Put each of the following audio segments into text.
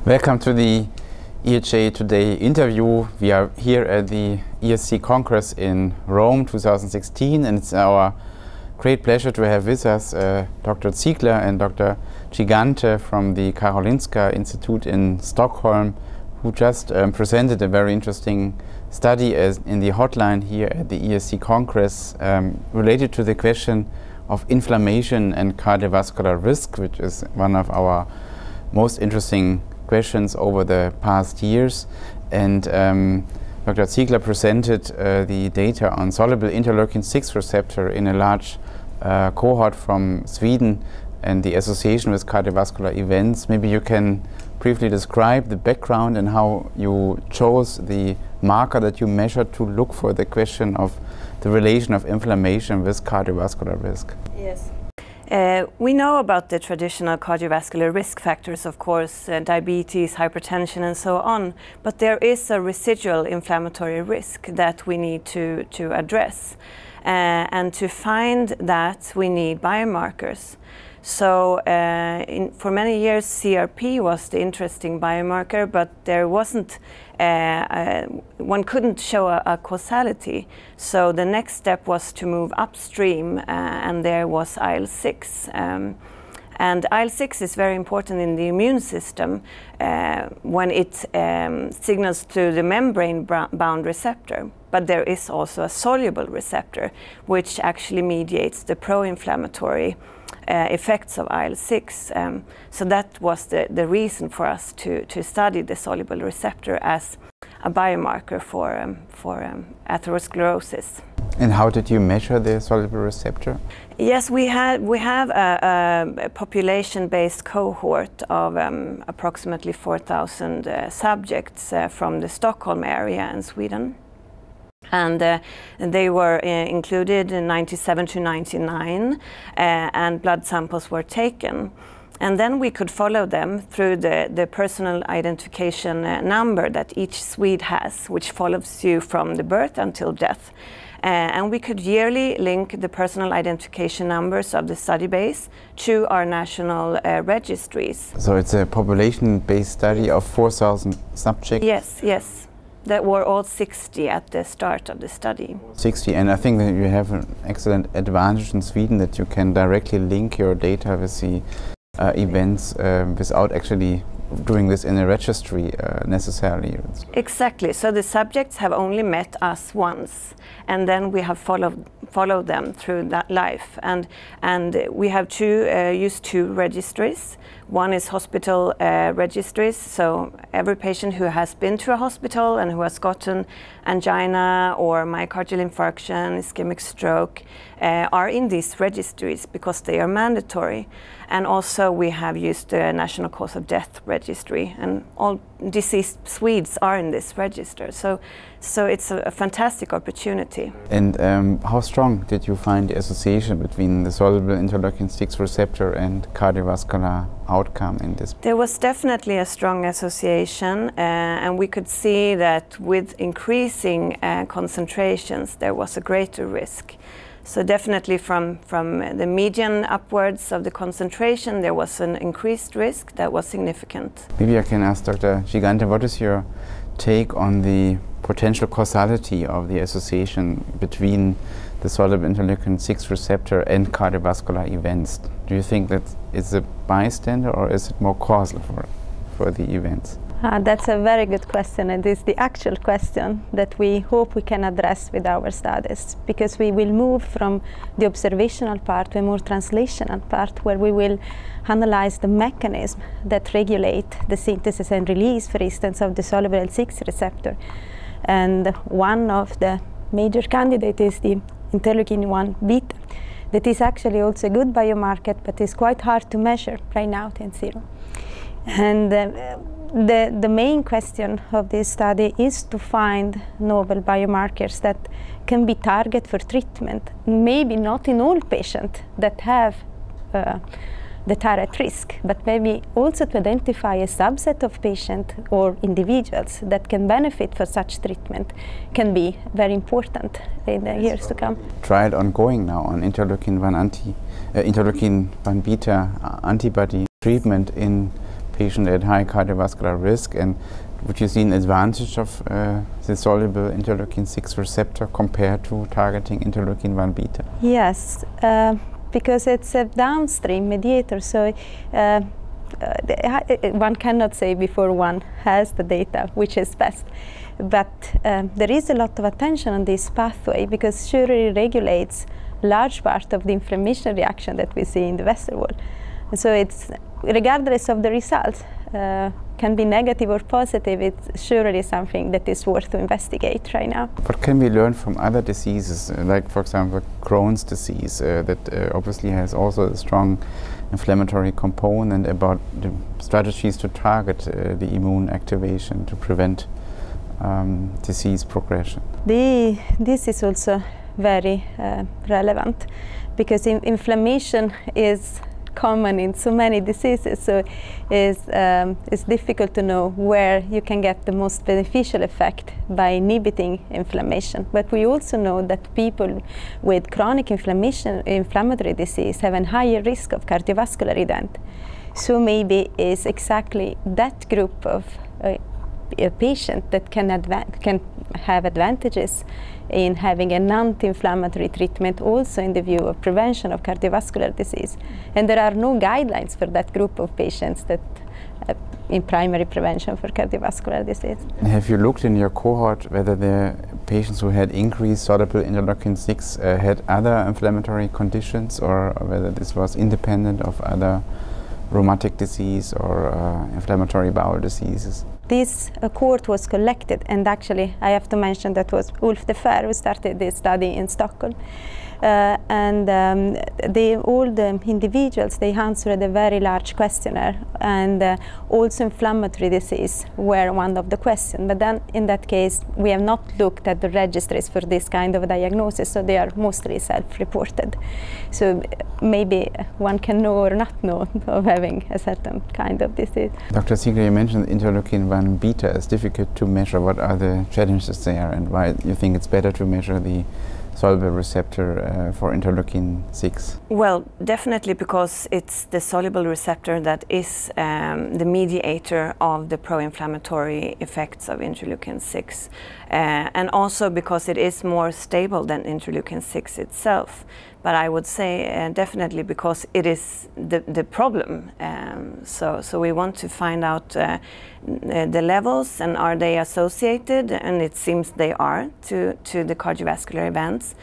Welcome to the EHA Today interview. We are here at the ESC Congress in Rome 2016, and it's our great pleasure to have with us Dr. Ziegler and Dr. Gigante from the Karolinska Institute in Stockholm, who just presented a very interesting study in the hotline here at the ESC Congress related to the question of inflammation and cardiovascular risk, which is one of our most interesting questions over the past years. And Dr. Ziegler presented the data on soluble interleukin-6 receptor in a large cohort from Sweden and the association with cardiovascular events. Maybe you can briefly describe the background and how you chose the marker that you measured to look for the question of the relation of inflammation with cardiovascular risk. Yes. We know about the traditional cardiovascular risk factors, of course, diabetes, hypertension, and so on, but there is a residual inflammatory risk that we need to address. And to find that, we need biomarkers. So for many years, CRP was the interesting biomarker, but there wasn't, one couldn't show a causality. So the next step was to move upstream, and there was IL-6. And IL-6 is very important in the immune system when it signals to the membrane-bound receptor. But there is also a soluble receptor, which actually mediates the pro-inflammatory effects of IL-6. So that was the reason for us to study the soluble receptor as a biomarker for atherosclerosis. And how did you measure the soluble receptor? Yes, we have a population-based cohort of approximately 4,000 subjects from the Stockholm area in Sweden. And they were included in 97 to 99, and blood samples were taken. And then we could follow them through the personal identification number that each Swede has, which follows you from the birth until death. And we could yearly link the personal identification numbers of the study base to our national registries. So it's a population-based study of 4,000 subjects? Yes, yes. That were all 60 at the start of the study. 60, and I think that you have an excellent advantage in Sweden that you can directly link your data with the events without actually doing this in a registry necessarily. Exactly. So the subjects have only met us once, and then we have followed them through that life. And we have used two registries. One is hospital registries, so every patient who has been to a hospital and who has gotten angina or myocardial infarction, ischemic stroke, are in these registries because they are mandatory. And also we have used the National Cause of Death registry, and all deceased Swedes are in this register. So it's a fantastic opportunity. And how strong did you find the association between the soluble interleukin-6 receptor and cardiovascular outcome in this? There was definitely a strong association, and we could see that with increasing concentrations there was a greater risk. So definitely from the median upwards of the concentration there was an increased risk that was significant. Maybe I can ask Dr. Gigante, what is your take on the potential causality of the association between the soluble interleukin-6 receptor and cardiovascular events? Do you think that it's a bystander or is it more causal for the events? That's a very good question, and it's the actual question that we hope we can address with our studies, because we will move from the observational part to a more translational part where we will analyze the mechanism that regulate the synthesis and release, for instance, of the soluble IL-6 receptor. And one of the major candidates is the interleukin-1 beta. That is actually also a good biomarker, but is quite hard to measure right now, 10-0. And the main question of this study is to find novel biomarkers that can be targeted for treatment, maybe not in all patients that have that are at risk, but maybe also to identify a subset of patients or individuals that can benefit for such treatment can be very important in the years to come. Trial ongoing now on interleukin-1 beta antibody treatment in patient at high cardiovascular risk, and would you see an advantage of the soluble interleukin-6 receptor compared to targeting interleukin-1 beta? Yes, because it's a downstream mediator, so one cannot say before one has the data which is best. But there is a lot of attention on this pathway because surely regulates large part of the inflammation reaction that we see in the vessel wall. And so it's, regardless of the results, can be negative or positive, it's surely something that is worth to investigate right now. What can we learn from other diseases, like for example Crohn's disease, that obviously has also a strong inflammatory component, about the strategies to target the immune activation to prevent disease progression? This is also very relevant because inflammation is common in so many diseases, so it's difficult to know where you can get the most beneficial effect by inhibiting inflammation. But we also know that people with chronic inflammatory disease have a higher risk of cardiovascular event. So maybe it's exactly that group of a patient that can have advantages in having a non-inflammatory treatment also in the view of prevention of cardiovascular disease. And there are no guidelines for that group of patients that in primary prevention for cardiovascular disease. Have you looked in your cohort whether the patients who had increased soluble interleukin-6 had other inflammatory conditions, or whether this was independent of other rheumatic disease or inflammatory bowel diseases? This cohort was collected, and actually I have to mention that was Ulf de Fer who started this study in Stockholm. All the individuals, they answered a very large questionnaire, and also inflammatory disease were one of the questions. But then in that case, we have not looked at the registries for this kind of diagnosis, so they are mostly self-reported. So maybe one can know or not know of having a certain kind of disease. Dr. Ziegler, you mentioned interleukin-1 beta is difficult to measure. What are the challenges there, and why you think it's better to measure the soluble receptor for interleukin-6? Well, definitely because it's the soluble receptor that is the mediator of the pro-inflammatory effects of interleukin-6, and also because it is more stable than interleukin-6 itself. But I would say definitely because it is the problem. So we want to find out the levels, and are they associated, and it seems they are, to the cardiovascular events.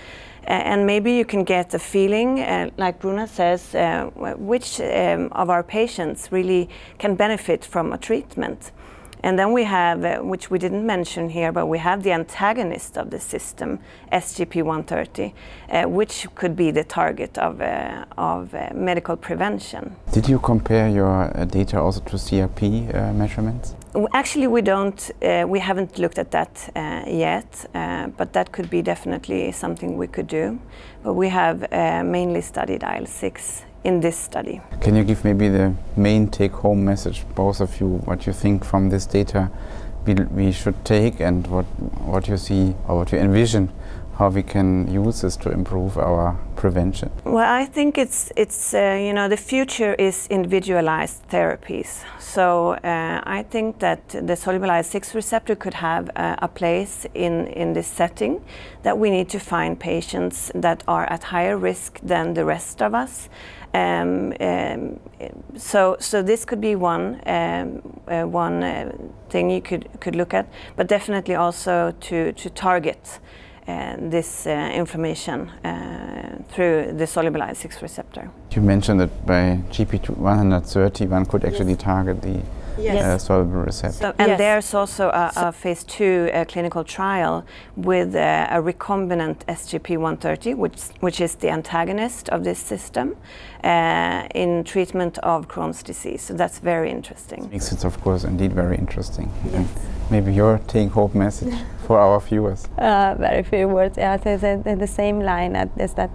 And maybe you can get a feeling, like Bruna says, which of our patients really can benefit from a treatment. And then we have, which we didn't mention here, but we have the antagonist of the system, SGP-130, which could be the target of medical prevention. Did you compare your data also to CRP measurements? Actually, we don't. We haven't looked at that yet, but that could be definitely something we could do. But we have mainly studied IL-6 in this study. Can you give maybe the main take-home message, both of you, what you think from this data we should take, and what you see or what you envision how we can use this to improve our prevention? Well, I think it's you know, the future is individualized therapies. So I think that the soluble IL-6 receptor could have a place in this setting, that we need to find patients that are at higher risk than the rest of us. So this could be one thing you could look at, but definitely also to target this inflammation through the soluble IL-6 receptor. You mentioned that by GP130 one could actually target the soluble receptor. So, and there's also a phase 2 clinical trial with a recombinant SGP-130, which is the antagonist of this system, in treatment of Crohn's disease. So that's very interesting. Makes it, of course, indeed very interesting. Yes. Maybe your take-home message for our viewers. Very few words. Yeah, the same line is that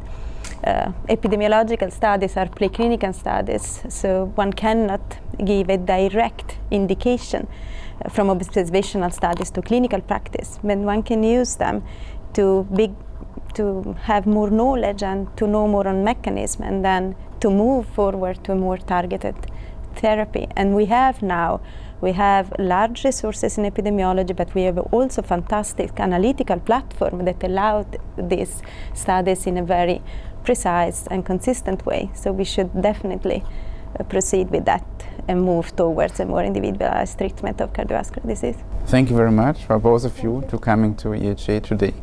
epidemiological studies are preclinical studies, so one cannot give a direct indication from observational studies to clinical practice, but one can use them to have more knowledge and to know more on mechanism, and then to move forward to more targeted therapy. And we have large resources in epidemiology, but we have also fantastic analytical platform that allowed these studies in a very precise and consistent way. So we should definitely proceed with that and move towards a more individualized treatment of cardiovascular disease. Thank you very much for both of you to coming to EHA today.